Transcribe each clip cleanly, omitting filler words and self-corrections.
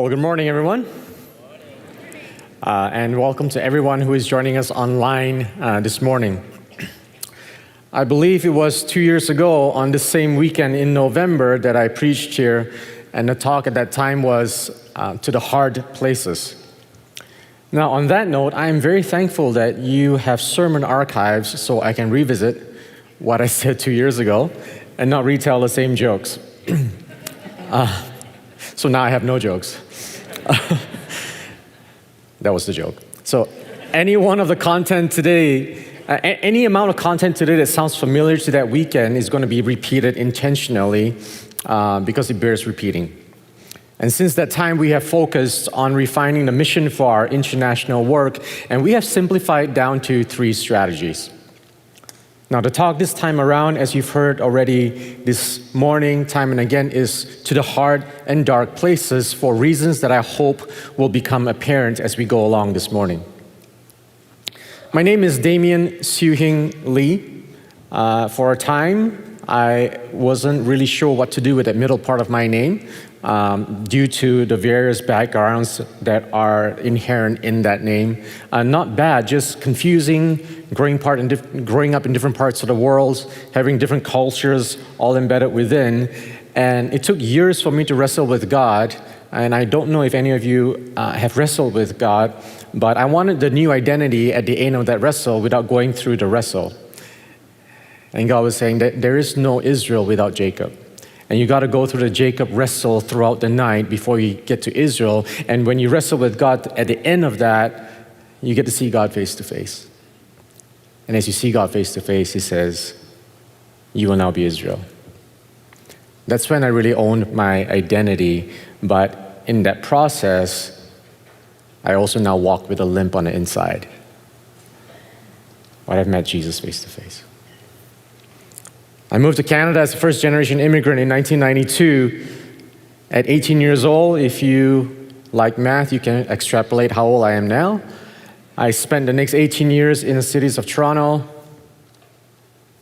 Well, good morning, everyone. And welcome to everyone who is joining us online this morning. I believe it was 2 years ago on the same weekend in November that I preached here, and the talk at that time was to the hard places. Now, on that note, I am very thankful that you have sermon archives so I can revisit what I said 2 years ago and not retell the same jokes. So now I have no jokes. That was the joke. So any one of the content today, any amount of content today that sounds familiar to that weekend is going to be repeated intentionally because it bears repeating. And since that time, we have focused on refining the mission for our international work, and we have simplified down to 3 strategies. Now, the talk this time around, as you've heard already this morning, time and again, is to the hard and dark places for reasons that I hope will become apparent as we go along this morning. My name is Damien Lee. For a time, I wasn't really sure what to do with that middle part of my name due to the various backgrounds that are inherent in that name. Not bad, just confusing, growing up in different parts of the world, having different cultures all embedded within. And it took years for me to wrestle with God. And I don't know if any of you have wrestled with God, but I wanted the new identity at the end of that wrestle without going through the wrestle. And God was saying that there is no Israel without Jacob. And you got to go through the Jacob wrestle throughout the night before you get to Israel. And when you wrestle with God, at the end of that, you get to see God face to face. And as you see God face to face, He says, you will now be Israel. That's when I really owned my identity. But in that process, I also now walk with a limp on the inside. But I've met Jesus face to face. I moved to Canada as a first-generation immigrant in 1992. At 18 years old, if you like math, you can extrapolate how old I am now. I spent the next 18 years in the cities of Toronto.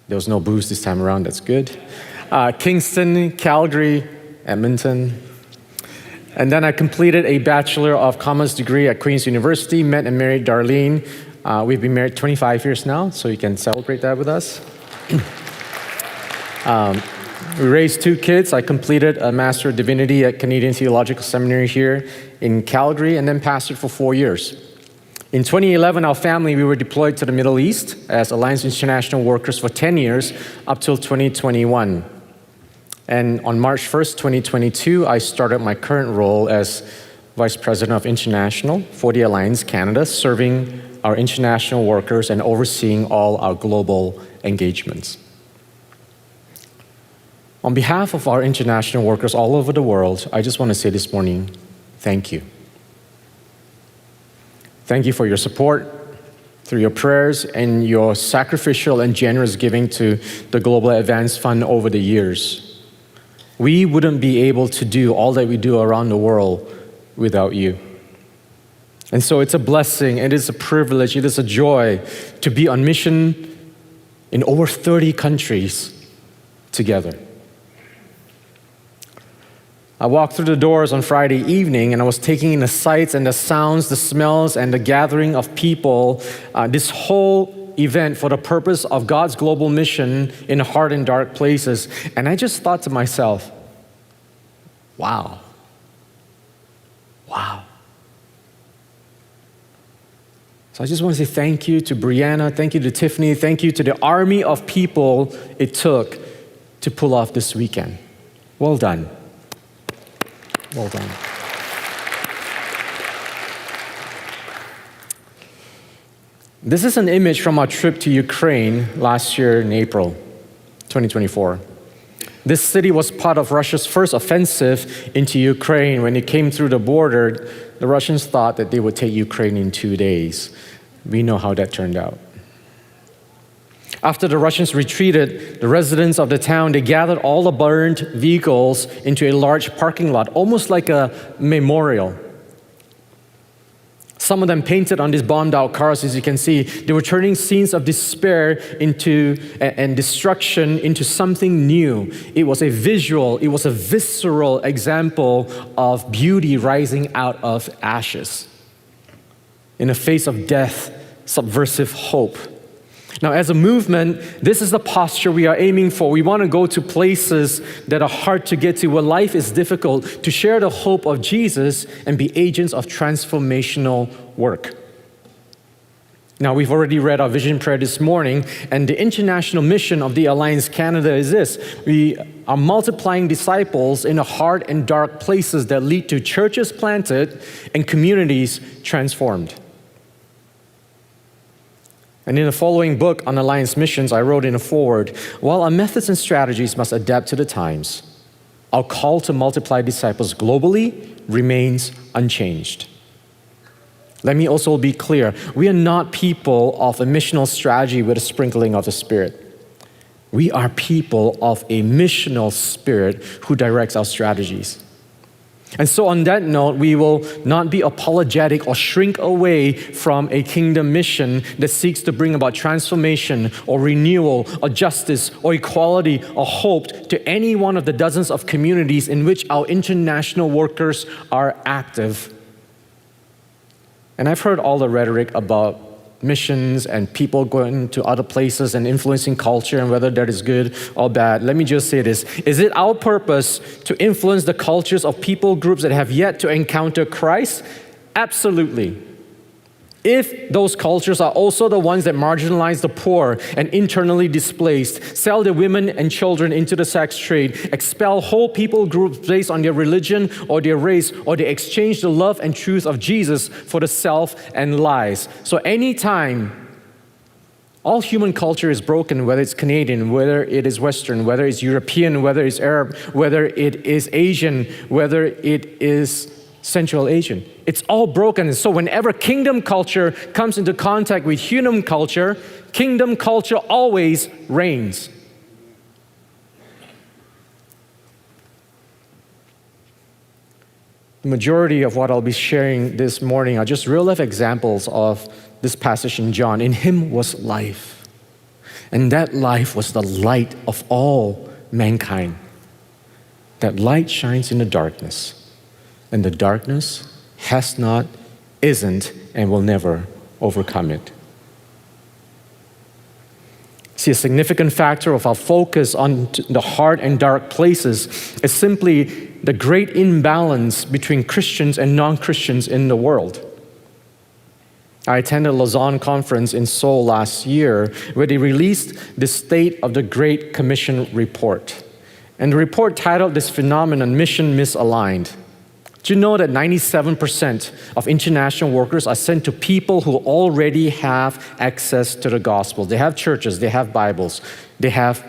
There was no booze this time around, that's good. Kingston, Calgary, Edmonton. And then I completed a Bachelor of Commerce degree at Queen's University, met and married Darlene. We've been married 25 years now, so you can celebrate that with us. We raised 2 kids. I completed a Master of Divinity at Canadian Theological Seminary here in Calgary and then pastored for 4 years. In 2011, our family, we were deployed to the Middle East as Alliance International workers for 10 years up till 2021. And on March 1st, 2022, I started my current role as Vice President of International for the Alliance Canada, serving our international workers and overseeing all our global engagements. On behalf of our international workers all over the world, I just want to say this morning, thank you. Thank you for your support, through your prayers and your sacrificial and generous giving to the Global Advance Fund over the years. We wouldn't be able to do all that we do around the world without you. And so it's a blessing, it is a privilege, it is a joy to be on mission in over 30 countries together. I walked through the doors on Friday evening and I was taking in the sights and the sounds, the smells, and the gathering of people, this whole event for the purpose of God's global mission in hard and dark places. And I just thought to myself, wow. So I just want to say thank you to Brianna, thank you to Tiffany, thank you to the army of people it took to pull off this weekend. Well done. Well done. This is an image from our trip to Ukraine last year in April 2024. This city was part of Russia's first offensive into Ukraine. When it came through the border, the Russians thought that they would take Ukraine in 2 days. We know how that turned out. After the Russians retreated, the residents of the town, they gathered all the burned vehicles into a large parking lot, almost like a memorial. Some of them painted on these bombed out cars, as you can see. They were turning scenes of despair and destruction into something new. It was a visual, it was a visceral example of beauty rising out of ashes. In the face of death, subversive hope. Now, as a movement, this is the posture we are aiming for. We want to go to places that are hard to get to, where life is difficult, to share the hope of Jesus and be agents of transformational work. Now, we've already read our vision prayer this morning, and the international mission of the Alliance Canada is this. We are multiplying disciples in the hard and dark places that lead to churches planted and communities transformed. And in the following book on Alliance missions, I wrote in a foreword, while our methods and strategies must adapt to the times, our call to multiply disciples globally remains unchanged. Let me also be clear, we are not people of a missional strategy with a sprinkling of the Spirit. We are people of a missional spirit who directs our strategies. And so on that note, we will not be apologetic or shrink away from a kingdom mission that seeks to bring about transformation or renewal or justice or equality or hope to any one of the dozens of communities in which our international workers are active. And I've heard all the rhetoric about missions and people going to other places and influencing culture and whether that is good or bad. Let me just say this. Is it our purpose to influence the cultures of people groups that have yet to encounter Christ? Absolutely. If those cultures are also the ones that marginalize the poor and internally displaced, sell their women and children into the sex trade, expel whole people groups based on their religion or their race, or they exchange the love and truth of Jesus for the self and lies. So anytime all human culture is broken, whether it's Canadian, whether it is Western, whether it's European, whether it's Arab, whether it is Asian, whether it is Central Asian. It's all broken. And so whenever kingdom culture comes into contact with human culture, kingdom culture always reigns. The majority of what I'll be sharing this morning are just real life examples of this passage in John. In him was life, and that life was the light of all mankind. That light shines in the darkness, and the darkness has not, isn't, and will never overcome it. See, a significant factor of our focus on the hard and dark places is simply the great imbalance between Christians and non-Christians in the world. I attended a Lausanne conference in Seoul last year where they released the State of the Great Commission report. And the report titled this phenomenon, Mission Misaligned. Do you know that 97% of international workers are sent to people who already have access to the gospel? They have churches, they have Bibles, they have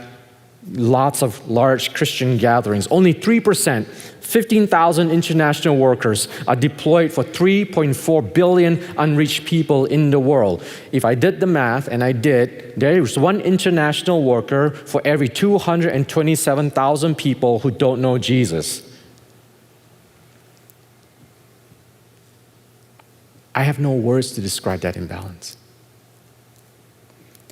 lots of large Christian gatherings. Only 3%, 15,000 international workers are deployed for 3.4 billion unreached people in the world. If I did the math, and I did, there is one international worker for every 227,000 people who don't know Jesus. I have no words to describe that imbalance.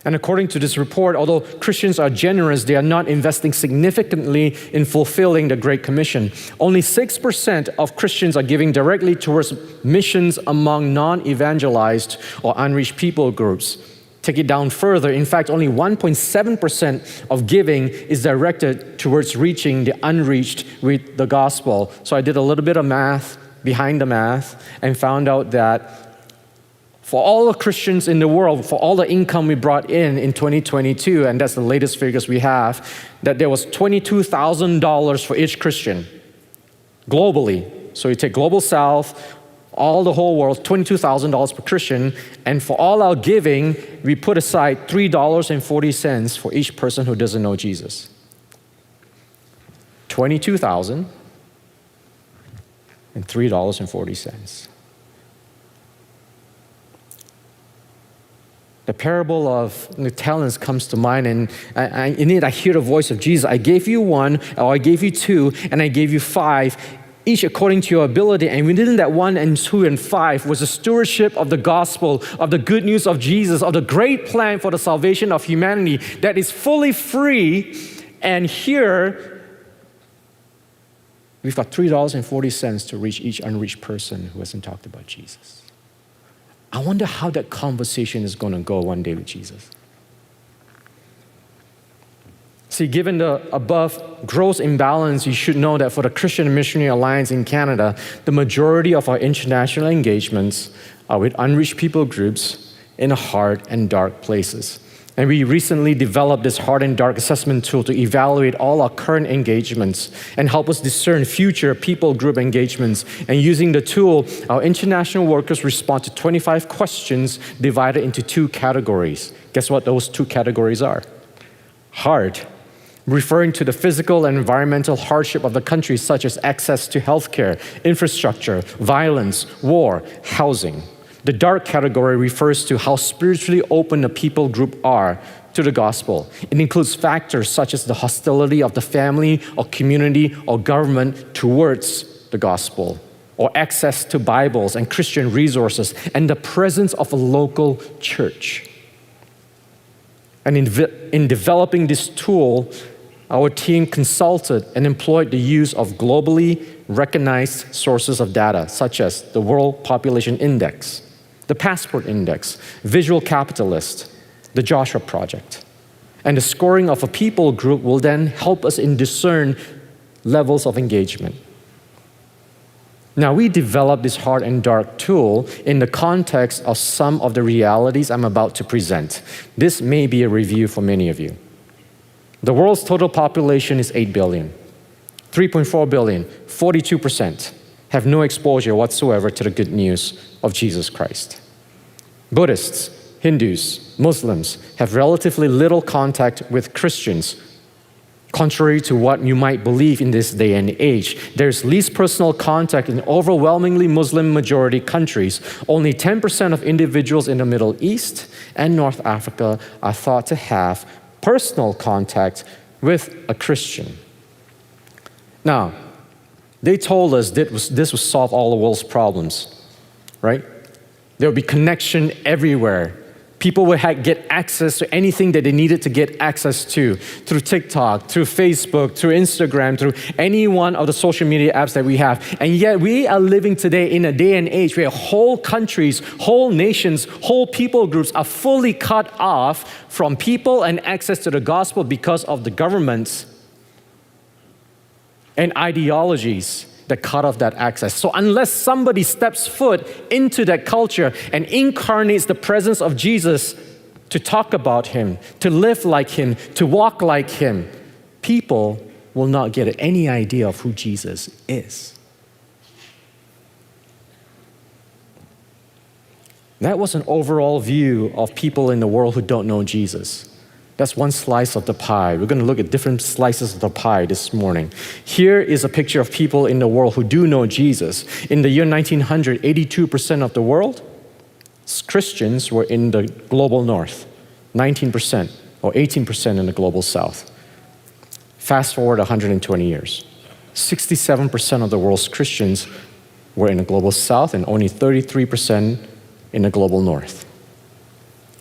And according to this report, although Christians are generous, they are not investing significantly in fulfilling the Great Commission. Only 6% of Christians are giving directly towards missions among non-evangelized or unreached people groups. Take it down further. In fact, only 1.7% of giving is directed towards reaching the unreached with the gospel. So I did a little bit of math behind the math and found out that for all the Christians in the world, for all the income we brought in 2022, and that's the latest figures we have, that there was $22,000 for each Christian globally. So you take Global South, all the whole world, $22,000 per Christian, and for all our giving, we put aside $3.40 for each person who doesn't know Jesus. $22,000 and $3.40. The parable of the talents comes to mind, and in it I hear the voice of Jesus. I gave you one, or I gave you two, and I gave you five. each according to your ability. And within that 1 and 2 and 5 was the stewardship of the gospel, of the good news of Jesus, of the great plan for the salvation of humanity that is fully free. And here, we've got $3.40 to reach each unreached person who hasn't talked about Jesus. I wonder how that conversation is going to go one day with Jesus. See, given the above gross imbalance, you should know that for the Christian Missionary Alliance in Canada, the majority of our international engagements are with unreached people groups in hard and dark places. And we recently developed this hard and dark assessment tool to evaluate all our current engagements and help us discern future people group engagements. And using the tool, our international workers respond to 25 questions divided into 2 categories. Guess what those 2 categories are? Hard, referring to the physical and environmental hardship of the country, such as access to healthcare, infrastructure, violence, war, housing. The dark category refers to how spiritually open the people group are to the gospel. It includes factors such as the hostility of the family or community or government towards the gospel, or access to Bibles and Christian resources, and the presence of a local church. And in developing this tool, our team consulted and employed the use of globally recognized sources of data, such as the World Population Index, the Passport Index, Visual Capitalist, the Joshua Project. And the scoring of a people group will then help us discern levels of engagement. Now, we developed this hard and dark tool in the context of some of the realities I'm about to present. This may be a review for many of you. The world's total population is 8 billion. 3.4 billion, 42%, have no exposure whatsoever to the good news of Jesus Christ. Buddhists, Hindus, Muslims have relatively little contact with Christians. Contrary to what you might believe in this day and age, there's least personal contact in overwhelmingly Muslim majority countries. Only 10% of individuals in the Middle East and North Africa are thought to have personal contact with a Christian. Now, they told us this would solve all the world's problems, right? There would be connection everywhere. People would get access to anything that they needed to get access to through TikTok, through Facebook, through Instagram, through any one of the social media apps that we have. And yet we are living today in a day and age where whole countries, whole nations, whole people groups are fully cut off from people and access to the gospel because of the governments and ideologies that cut off that access. So unless somebody steps foot into that culture and incarnates the presence of Jesus to talk about him, to live like him, to walk like him, people will not get any idea of who Jesus is. That was an overall view of people in the world who don't know Jesus. That's one slice of the pie. We're going to look at different slices of the pie this morning. Here is a picture of people in the world who do know Jesus. In the year 1900, 82% of the world, Christians were in the global north, 19% or 18% in the global south. Fast forward 120 years. 67% of the world's Christians were in the global south and only 33% in the global north.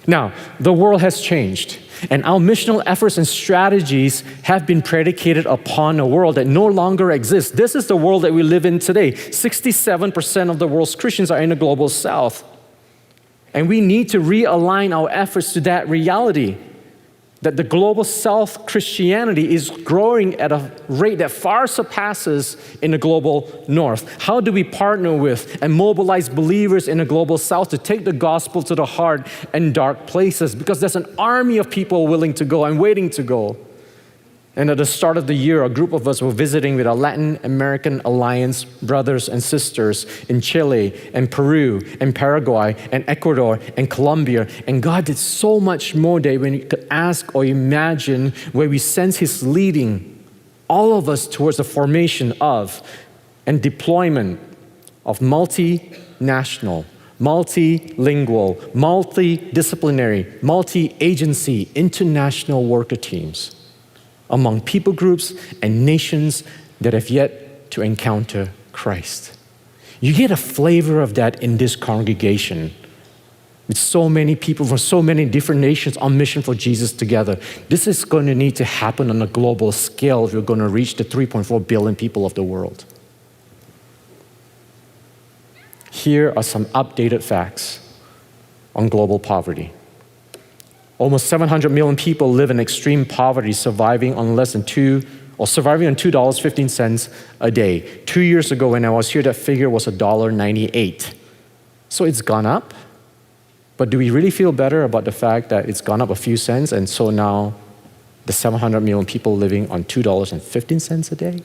Now, the world has changed. And our missional efforts and strategies have been predicated upon a world that no longer exists. This is the world that we live in today. 67% of the world's Christians are in the global south. And we need to realign our efforts to that reality, that the global south Christianity is growing at a rate that far surpasses in the global north. How do we partner with and mobilize believers in the global south to take the gospel to the hard and dark places? Because there's an army of people willing to go and waiting to go. And at the start of the year, a group of us were visiting with our Latin American Alliance brothers and sisters in Chile and Peru and Paraguay and Ecuador and Colombia. And God did so much more there when you could ask or imagine, where we sense His leading all of us towards the formation of and deployment of multinational, multilingual, multidisciplinary, multi-agency, international worker teams among people groups and nations that have yet to encounter Christ. You get a flavor of that in this congregation. With so many people from so many different nations on mission for Jesus together. This is going to need to happen on a global scale if we're going to reach the 3.4 billion people of the world. Here are some updated facts on global poverty. Almost 700 million people live in extreme poverty, surviving on $2.15 a day. 2 years ago when I was here, that figure was $1.98. So it's gone up. But do we really feel better about the fact that it's gone up a few cents and so now the 700 million people living on $2.15 a day?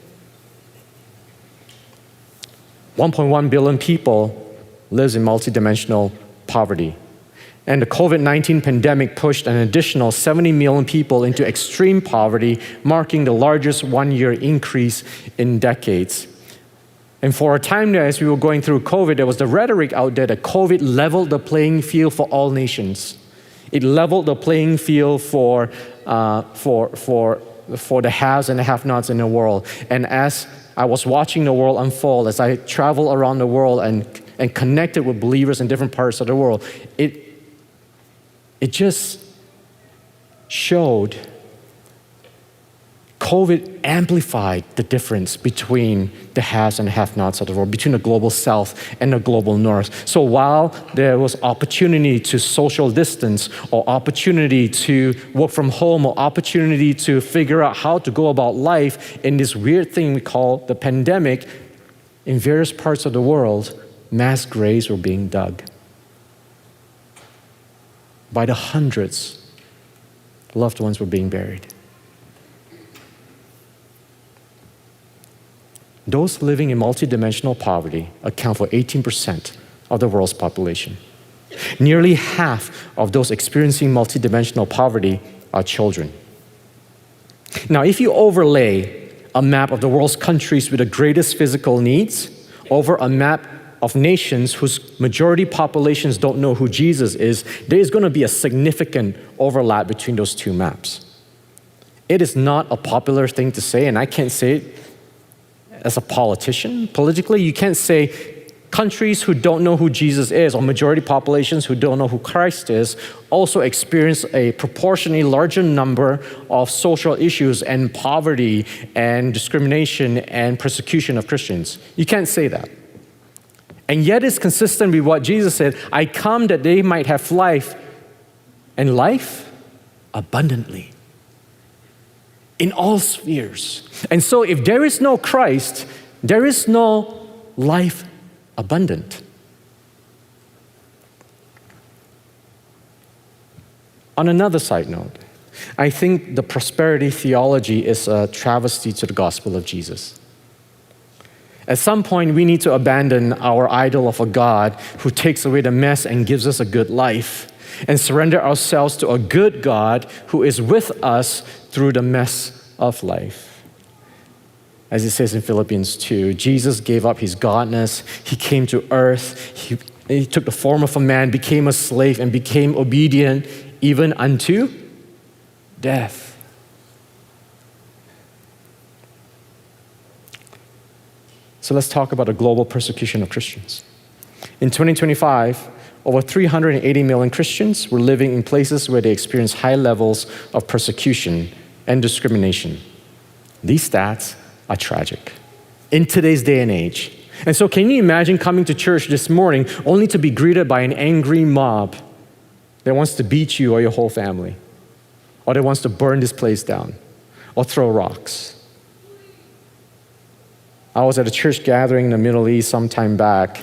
1.1 billion people lives in multidimensional poverty. And the COVID-19 pandemic pushed an additional 70 million people into extreme poverty, marking the largest one-year increase in decades. And for a time there, as we were going through COVID, there was the rhetoric out there that COVID leveled the playing field for all nations. It leveled the playing field for the haves and the have-nots in the world. And as I was watching the world unfold, as I traveled around the world and connected with believers in different parts of the world, it just showed COVID amplified the difference between the haves and have-nots of the world, between the global south and the global north. So while there was opportunity to social distance or opportunity to work from home or opportunity to figure out how to go about life in this weird thing we call the pandemic, in various parts of the world, mass graves were being dug. By the hundreds, loved ones were being buried. Those living in multidimensional poverty account for 18% of the world's population. Nearly half of those experiencing multidimensional poverty are children. Now, if you overlay a map of the world's countries with the greatest physical needs over a map of nations whose majority populations don't know who Jesus is, there is going to be a significant overlap between those two maps. It is not a popular thing to say, and I can't say it as a politician. Politically, you can't say countries who don't know who Jesus is or majority populations who don't know who Christ is also experience a proportionally larger number of social issues and poverty and discrimination and persecution of Christians. You can't say that. And yet it's consistent with what Jesus said, I come that they might have life and life abundantly. In all spheres. And so if there is no Christ, there is no life abundant. On another side note, I think the prosperity theology is a travesty to the gospel of Jesus. At some point, we need to abandon our idol of a God who takes away the mess and gives us a good life, and surrender ourselves to a good God who is with us through the mess of life. As it says in Philippians 2, Jesus gave up his godness. He came to earth. He took the form of a man, became a slave, and became obedient even unto death. So let's talk about the global persecution of Christians. In 2025, over 380 million Christians were living in places where they experienced high levels of persecution and discrimination. These stats are tragic in today's day and age. And so can you imagine coming to church this morning only to be greeted by an angry mob that wants to beat you or your whole family, or that wants to burn this place down or throw rocks? I was at a church gathering in the Middle East some time back,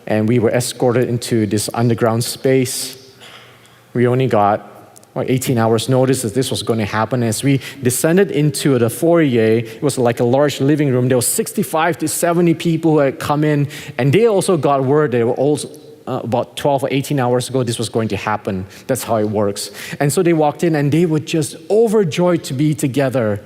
and we were escorted into this underground space. We only got 18 hours notice that this was going to happen. As we descended into the foyer, it was like a large living room. There were 65 to 70 people who had come in, and they also got word they were also about 12 or 18 hours ago this was going to happen. That's how it works. And so they walked in, and they were just overjoyed to be together.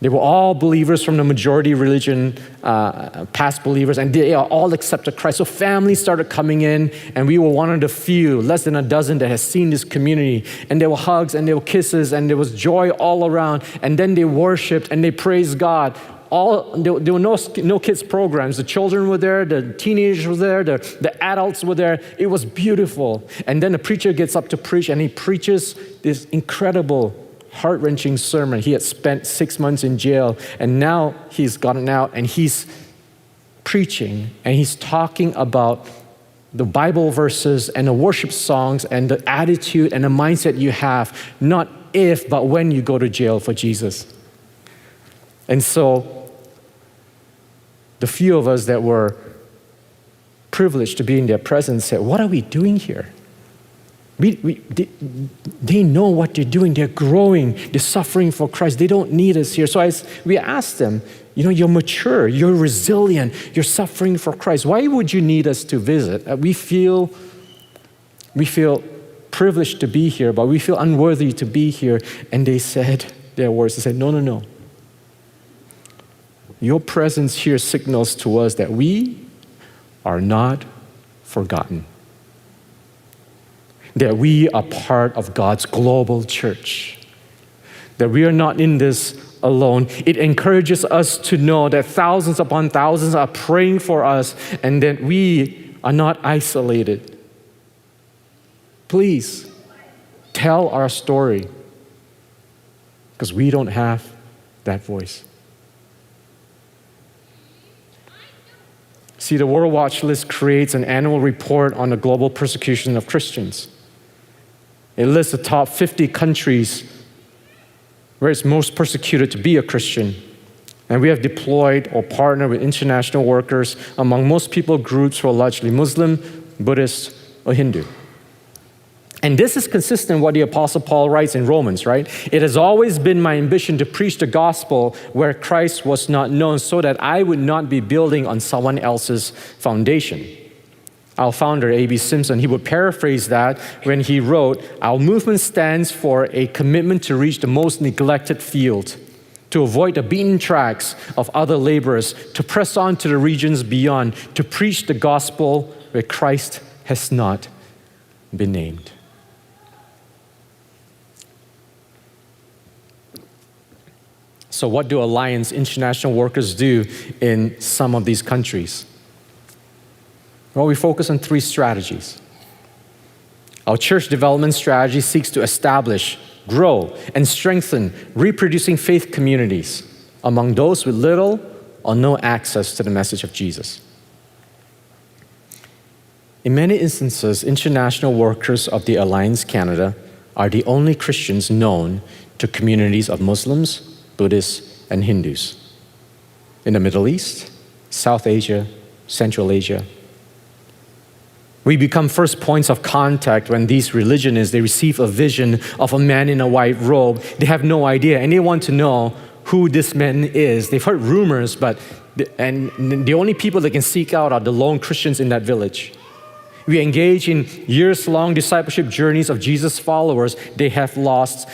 They were all believers from the majority religion, past believers, and they all accepted Christ. So families started coming in, and we were one of the few, less than a dozen, that has seen this community. And there were hugs, and there were kisses, and there was joy all around. And then they worshiped, and they praised God There were no kids programs. The children were there, the teenagers were there, the adults were there. It was beautiful. And then the preacher gets up to preach, and he preaches this incredible, heart-wrenching sermon. He had spent 6 months in jail, and now he's gotten out, and he's preaching, and he's talking about the Bible verses and the worship songs and the attitude and the mindset you have, not if, but when you go to jail for Jesus. And so, the few of us that were privileged to be in their presence said, what are we doing here? They know what they're doing. They're growing. They're suffering for Christ. They don't need us here. So we asked them, you're mature. You're resilient. You're suffering for Christ. Why would you need us to visit? We feel privileged to be here, but we feel unworthy to be here. And they said their words. They said, no. Your presence here signals to us that we are not forgotten. That we are part of God's global church. That we are not in this alone. It encourages us to know that thousands upon thousands are praying for us and that we are not isolated. Please, tell our story because we don't have that voice. See, the World Watch List creates an annual report on the global persecution of Christians. It lists the top 50 countries where it's most persecuted to be a Christian. And we have deployed or partnered with international workers among most people groups who are largely Muslim, Buddhist, or Hindu. And this is consistent with what the Apostle Paul writes in Romans, right? It has always been my ambition to preach the gospel where Christ was not known so that I would not be building on someone else's foundation. Our founder, A.B. Simpson, he would paraphrase that when he wrote, our movement stands for a commitment to reach the most neglected field, to avoid the beaten tracks of other laborers, to press on to the regions beyond, to preach the gospel where Christ has not been named. So what do Alliance International workers do in some of these countries? Well, we focus on 3 strategies. Our church development strategy seeks to establish, grow, and strengthen reproducing faith communities among those with little or no access to the message of Jesus. In many instances, international workers of the Alliance Canada are the only Christians known to communities of Muslims, Buddhists, and Hindus in the Middle East, South Asia, Central Asia. We become first points of contact when these religionists, they receive a vision of a man in a white robe. They have no idea, and they want to know who this man is. They've heard rumors, and the only people they can seek out are the lone Christians in that village. We engage in years-long discipleship journeys of Jesus' followers. They have left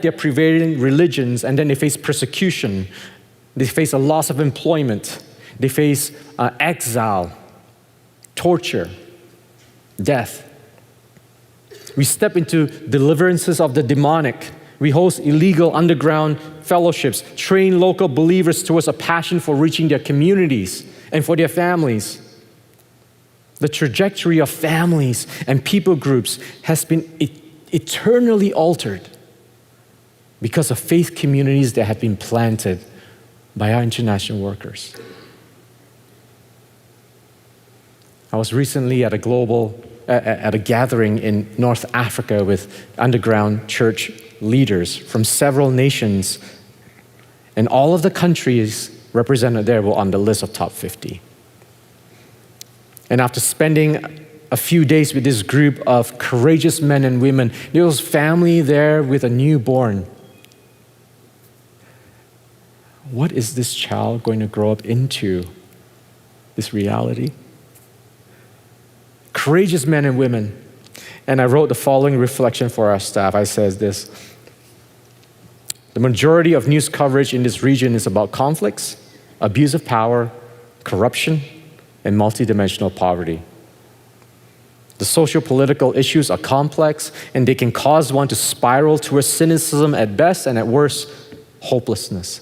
their prevailing religions, and then they face persecution. They face a loss of employment. They face exile, torture, death. We step into deliverances of the demonic. We host illegal underground fellowships, train local believers towards a passion for reaching their communities and for their families. The trajectory of families and people groups has been eternally altered because of faith communities that have been planted by our international workers. I was recently at a gathering in North Africa with underground church leaders from several nations, and all of the countries represented there were on the list of top 50. And after spending a few days with this group of courageous men and women, there was family there with a newborn. What is this child going to grow up into? This reality? Courageous men and women. And I wrote the following reflection for our staff. I said this: the majority of news coverage in this region is about conflicts, abuse of power, corruption, and multidimensional poverty. The socio-political issues are complex, and they can cause one to spiral towards cynicism at best, and at worst, hopelessness.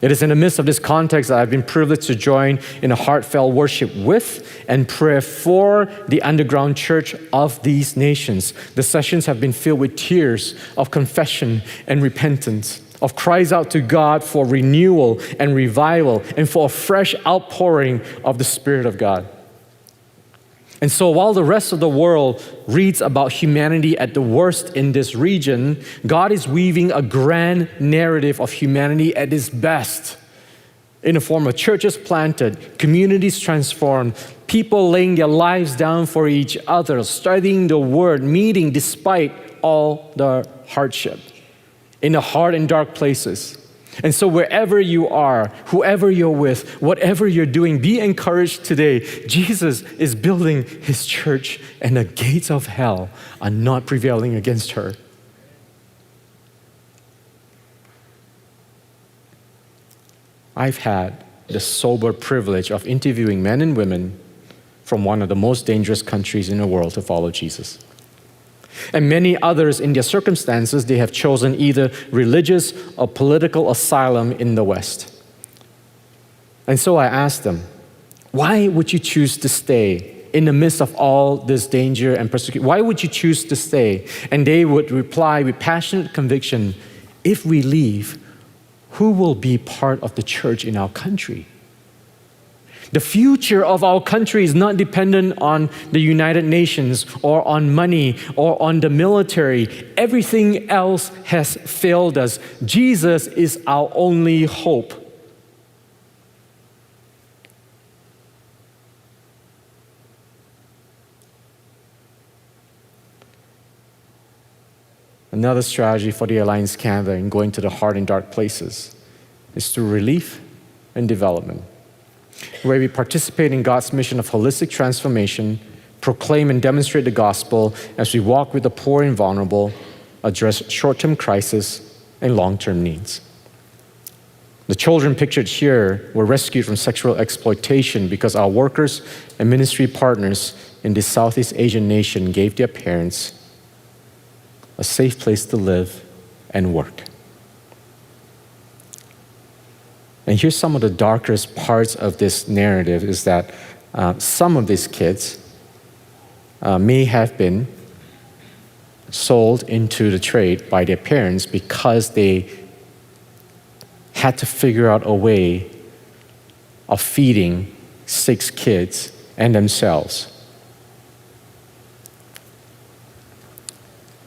It is in the midst of this context that I've been privileged to join in a heartfelt worship with and prayer for the underground church of these nations. The sessions have been filled with tears of confession and repentance, of cries out to God for renewal and revival, and for a fresh outpouring of the Spirit of God. And so while the rest of the world reads about humanity at the worst in this region, God is weaving a grand narrative of humanity at its best in the form of churches planted, communities transformed, people laying their lives down for each other, studying the Word, meeting despite all the hardship in the hard and dark places. And so wherever you are, whoever you're with, whatever you're doing, be encouraged today. Jesus is building His church, and the gates of hell are not prevailing against her. I've had the sober privilege of interviewing men and women from one of the most dangerous countries in the world to follow Jesus. And many others, in their circumstances, they have chosen either religious or political asylum in the West. And so I asked them, why would you choose to stay in the midst of all this danger and persecution? Why would you choose to stay? And they would reply with passionate conviction, if we leave, who will be part of the church in our country? The future of our country is not dependent on the United Nations or on money or on the military. Everything else has failed us. Jesus is our only hope. Another strategy for the Alliance Canada in going to the hard and dark places is through relief and development, where we participate in God's mission of holistic transformation, proclaim and demonstrate the gospel as we walk with the poor and vulnerable, address short-term crisis and long-term needs. The children pictured here were rescued from sexual exploitation because our workers and ministry partners in this Southeast Asian nation gave their parents a safe place to live and work. And here's some of the darkest parts of this narrative is that some of these kids may have been sold into the trade by their parents because they had to figure out a way of feeding 6 kids and themselves.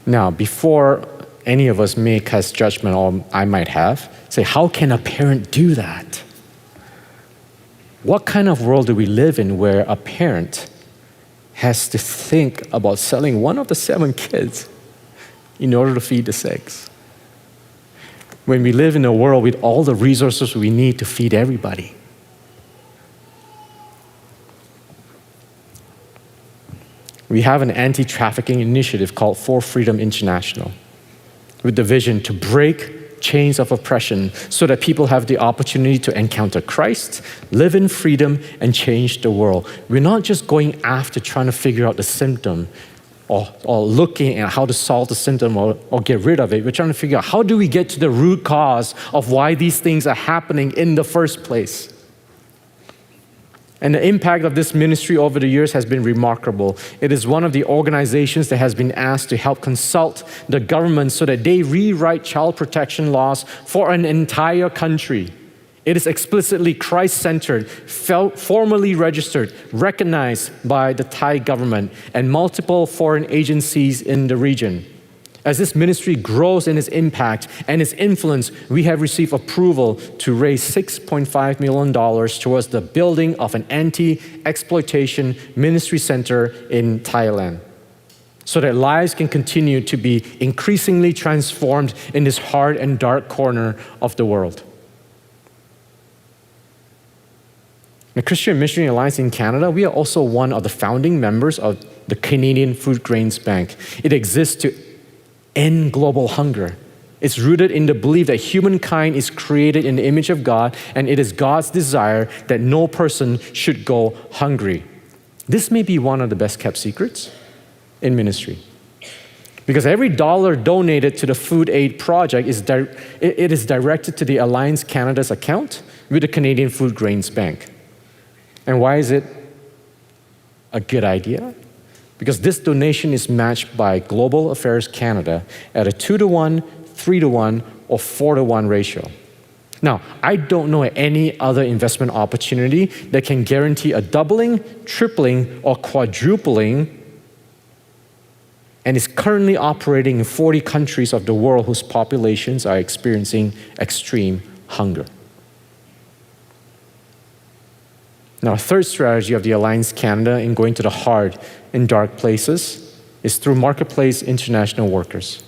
Now, before any of us may cast judgment, or I might have, say, how can a parent do that? What kind of world do we live in where a parent has to think about selling one of the 7 kids in order to feed the 6? When we live in a world with all the resources we need to feed everybody. We have an anti-trafficking initiative called For Freedom International, with the vision to break chains of oppression so that people have the opportunity to encounter Christ, live in freedom, and change the world. We're not just going after trying to figure out the symptom or looking at how to solve the symptom or get rid of it. We're trying to figure out how do we get to the root cause of why these things are happening in the first place. And the impact of this ministry over the years has been remarkable. It is one of the organizations that has been asked to help consult the government so that they rewrite child protection laws for an entire country. It is explicitly Christ-centered, formally registered, recognized by the Thai government and multiple foreign agencies in the region. As this ministry grows in its impact and its influence, we have received approval to raise $6.5 million towards the building of an anti-exploitation ministry center in Thailand, so that lives can continue to be increasingly transformed in this hard and dark corner of the world. The Christian Missionary Alliance in Canada, we are also one of the founding members of the Canadian Food Grains Bank. It exists to end global hunger. It's rooted in the belief that humankind is created in the image of God, and it is God's desire that no person should go hungry. This may be one of the best kept secrets in ministry. Because every dollar donated to the food aid project is directed to the Alliance Canada's account with the Canadian Food Grains Bank. And why is it a good idea? Because this donation is matched by Global Affairs Canada at a 2-to-1, 3-to-1, or 4-to-1 ratio. Now, I don't know any other investment opportunity that can guarantee a doubling, tripling, or quadrupling, and is currently operating in 40 countries of the world whose populations are experiencing extreme hunger. Now, a third strategy of the Alliance Canada in going to the hard and dark places is through Marketplace International Workers,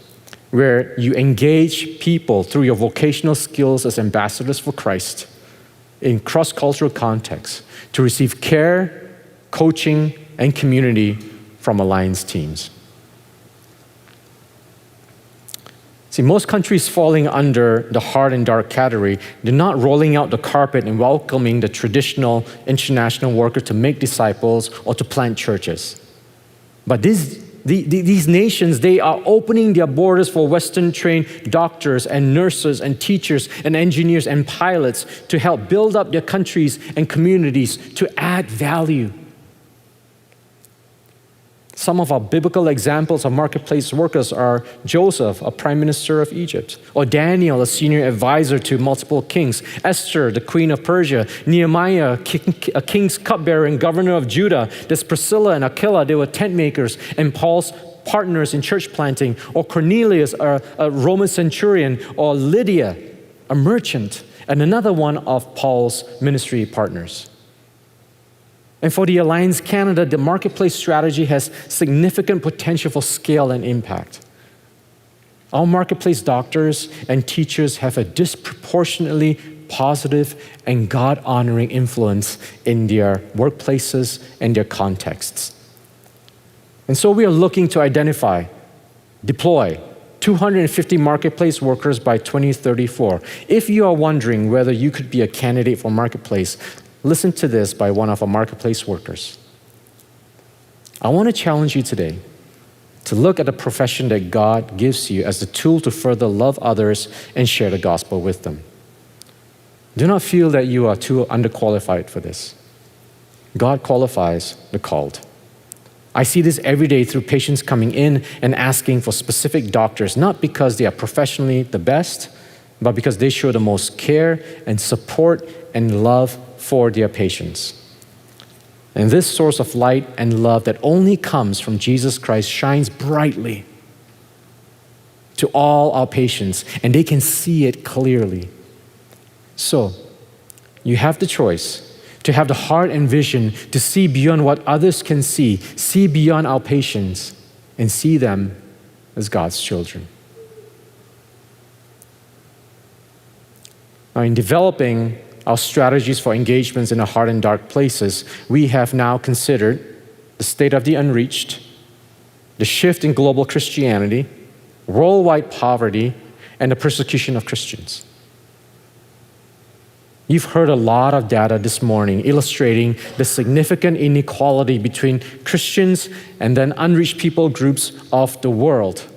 where you engage people through your vocational skills as ambassadors for Christ in cross-cultural contexts to receive care, coaching, and community from Alliance teams. See, most countries falling under the hard and dark category, they're not rolling out the carpet and welcoming the traditional international worker to make disciples or to plant churches. But these nations, they are opening their borders for Western-trained doctors and nurses and teachers and engineers and pilots to help build up their countries and communities to add value. Some of our biblical examples of marketplace workers are Joseph, a prime minister of Egypt, or Daniel, a senior advisor to multiple kings, Esther, the queen of Persia, Nehemiah, a king's cupbearer and governor of Judah. There's Priscilla and Aquila, they were tent makers and Paul's partners in church planting, or Cornelius, a Roman centurion, or Lydia, a merchant, and another one of Paul's ministry partners. And for the Alliance Canada, the marketplace strategy has significant potential for scale and impact. Our marketplace doctors and teachers have a disproportionately positive and God-honoring influence in their workplaces and their contexts. And so we are looking to identify, deploy 250 marketplace workers by 2034. If you are wondering whether you could be a candidate for marketplace, listen to this by one of our marketplace workers. I want to challenge you today to look at the profession that God gives you as the tool to further love others and share the gospel with them. Do not feel that you are too underqualified for this. God qualifies the called. I see this every day through patients coming in and asking for specific doctors, not because they are professionally the best, but because they show the most care and support and love for their patients. And this source of light and love that only comes from Jesus Christ shines brightly to all our patients, and they can see it clearly. So, you have the choice to have the heart and vision to see beyond what others can see beyond our patients, and see them as God's children. Now, in developing our strategies for engagements in the hard and dark places, we have now considered the state of the unreached, the shift in global Christianity, worldwide poverty, and the persecution of Christians. You've heard a lot of data this morning illustrating the significant inequality between Christians and then unreached people groups of the world.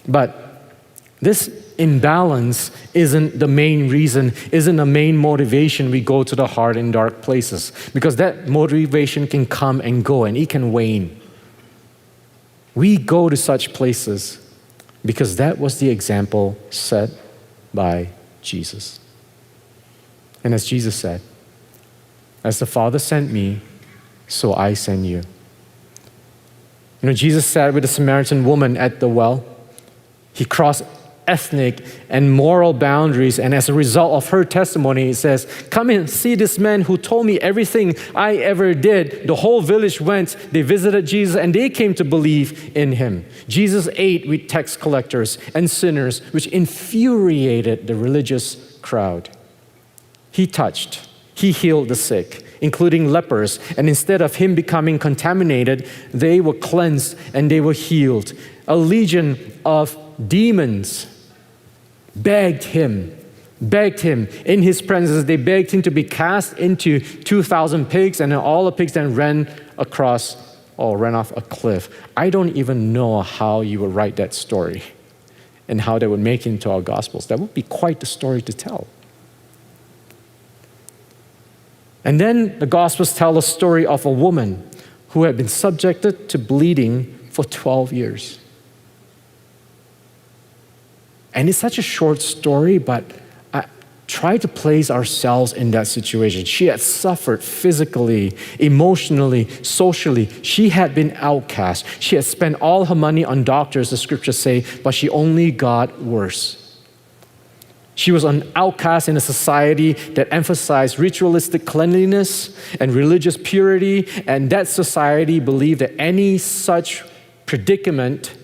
But this imbalance isn't the main reason, isn't the main motivation we go to the hard and dark places, because that motivation can come and go and it can wane. We go to such places because that was the example set by Jesus. And as Jesus said, as the Father sent me, so I send you. You know, Jesus sat with the Samaritan woman at the well. He crossed ethnic and moral boundaries, and as a result of her testimony, it says, "Come and see this man who told me everything I ever did." The whole village went, they visited Jesus, and they came to believe in him. Jesus ate with tax collectors and sinners, which infuriated the religious crowd. He touched, he healed the sick, including lepers, and instead of him becoming contaminated, they were cleansed and they were healed. A legion of demons begged him in his presence. They begged him to be cast into 2,000 pigs, and all the pigs then ran across or ran off a cliff. I don't even know how you would write that story and how that would make it into our Gospels. That would be quite the story to tell. And then the Gospels tell a story of a woman who had been subjected to bleeding for 12 years. And it's such a short story, but try to place ourselves in that situation. She had suffered physically, emotionally, socially. She had been outcast. She had spent all her money on doctors, the scriptures say, but she only got worse. She was an outcast in a society that emphasized ritualistic cleanliness and religious purity, and that society believed that any such predicament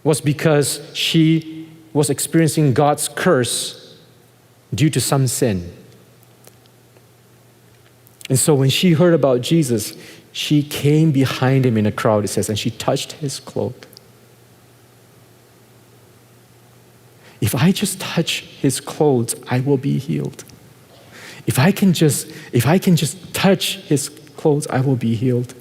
was because she was experiencing God's curse due to some sin. And so when she heard about Jesus, she came behind him in a crowd, it says, and she touched his cloak. If I just touch his clothes, I will be healed. If I can just touch his clothes, I will be healed.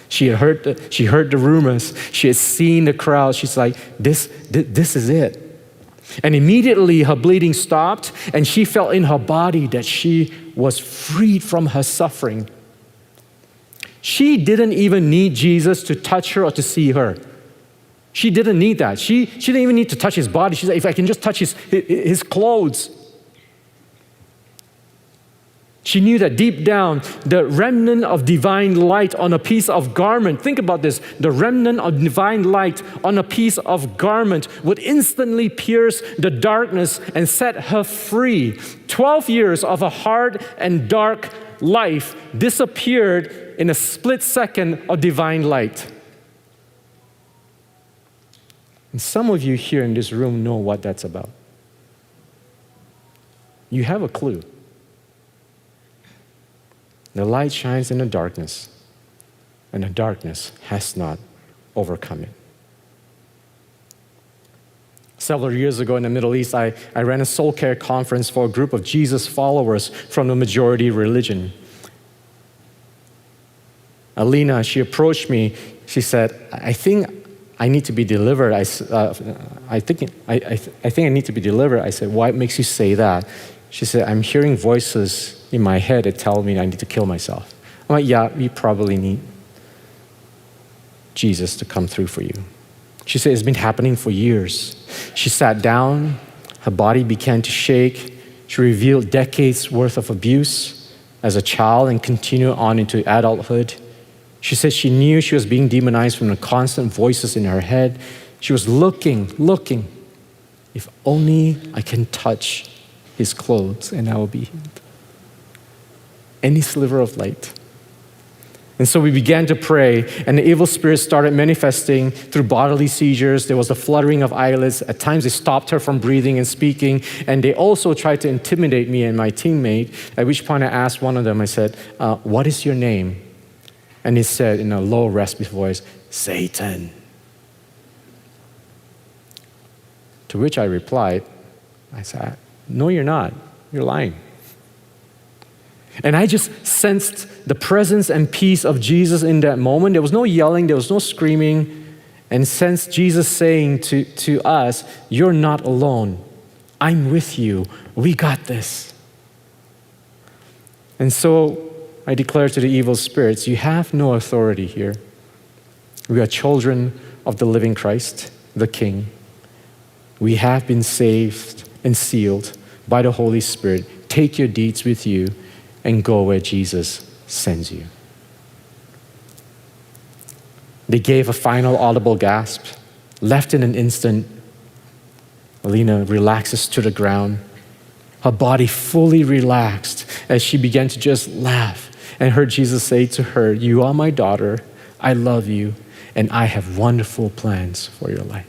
She heard the rumors. She had seen the crowd. She's like, this is it. And immediately her bleeding stopped, and she felt in her body that she was freed from her suffering. She didn't even need Jesus to touch her or to see her. She didn't need that. She didn't even need to touch his body. She said, if I can just touch his clothes. She knew that deep down, the remnant of divine light on a piece of garment, think about this, the remnant of divine light on a piece of garment would instantly pierce the darkness and set her free. 12 years of a hard and dark life disappeared in a split second of divine light. And some of you here in this room know what that's about. You have a clue. The light shines in the darkness, and the darkness has not overcome it. Several years ago in the Middle East, I ran a soul care conference for a group of Jesus followers from the majority religion. Alina, she approached me. She said, I think I need to be delivered. I think I need to be delivered. I said, why makes you say that? She said, I'm hearing voices in my head that tell me I need to kill myself. I'm like, yeah, you probably need Jesus to come through for you. She said, it's been happening for years. She sat down, her body began to shake. She revealed decades worth of abuse as a child and continued on into adulthood. She said she knew she was being demonized from the constant voices in her head. She was looking, if only I can touch his clothes and I will be healed. Any sliver of light. And so we began to pray, and the evil spirits started manifesting through bodily seizures. There was a fluttering of eyelids. At times, they stopped her from breathing and speaking, and they also tried to intimidate me and my teammate, at which point I asked one of them, I said, what is your name? And he said in a low, raspy voice, Satan. To which I replied, I said, no, you're not. You're lying. And I just sensed the presence and peace of Jesus in that moment. There was no yelling, there was no screaming, and sensed Jesus saying to us, you're not alone. I'm with you. We got this. And so I declare to the evil spirits, you have no authority here. We are children of the living Christ, the King. We have been saved and sealed by the Holy Spirit. Take your deeds with you and go where Jesus sends you. They gave a final audible gasp. Left in an instant, Alina relaxes to the ground. Her body fully relaxed as she began to just laugh and heard Jesus say to her, you are my daughter, I love you, and I have wonderful plans for your life.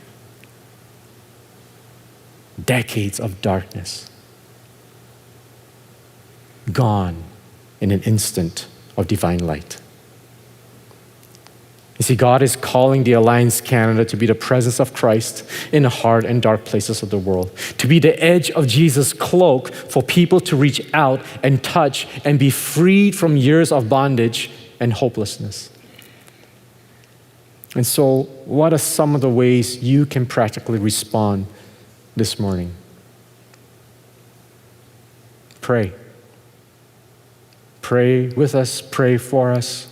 Decades of darkness gone in an instant of divine light. You see, God is calling the Alliance Canada to be the presence of Christ in the hard and dark places of the world, to be the edge of Jesus' cloak for people to reach out and touch and be freed from years of bondage and hopelessness. And so, what are some of the ways you can practically respond this morning? Pray. Pray with us, pray for us.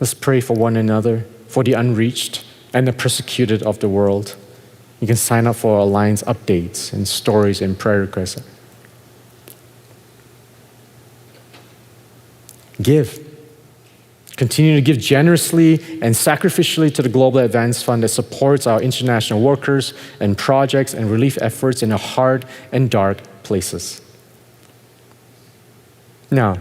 Let's pray for one another, for the unreached and the persecuted of the world. You can sign up for Alliance updates and stories and prayer requests. Give. Continue to give generously and sacrificially to the Global Advance Fund that supports our international workers and projects and relief efforts in the hard and dark places. Now,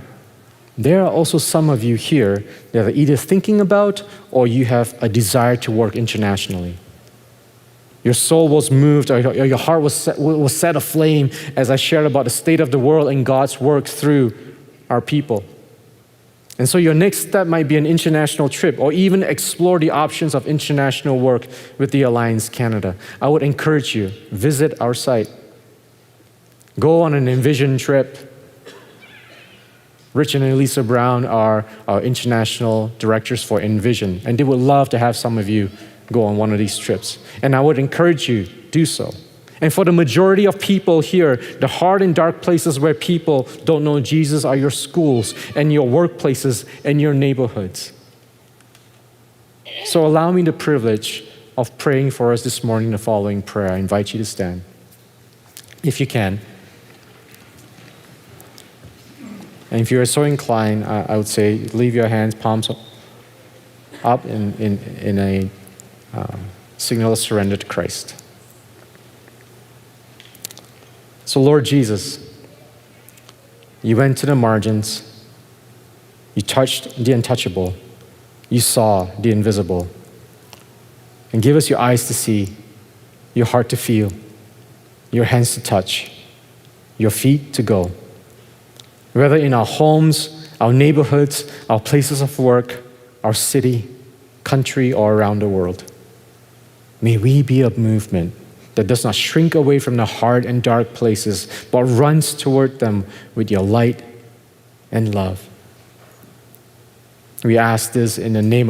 there are also some of you here that are either thinking about or you have a desire to work internationally. Your soul was moved, or your heart was set aflame as I shared about the state of the world and God's work through our people. And so your next step might be an international trip or even explore the options of international work with the Alliance Canada. I would encourage you, visit our site. Go on an Envision trip. Rich and Elisa Brown are our international directors for Envision, and they would love to have some of you go on one of these trips. And I would encourage you, do so. And for the majority of people here, the hard and dark places where people don't know Jesus are your schools and your workplaces and your neighborhoods. So allow me the privilege of praying for us this morning the following prayer. I invite you to stand, if you can. And if you are so inclined, I would say leave your hands, palms up in a signal of surrender to Christ. So Lord Jesus, you went to the margins, you touched the untouchable, you saw the invisible. And give us your eyes to see, your heart to feel, your hands to touch, your feet to go. Whether in our homes, our neighborhoods, our places of work, our city, country, or around the world. May we be a movement that does not shrink away from the hard and dark places, but runs toward them with your light and love. We ask this in the name of the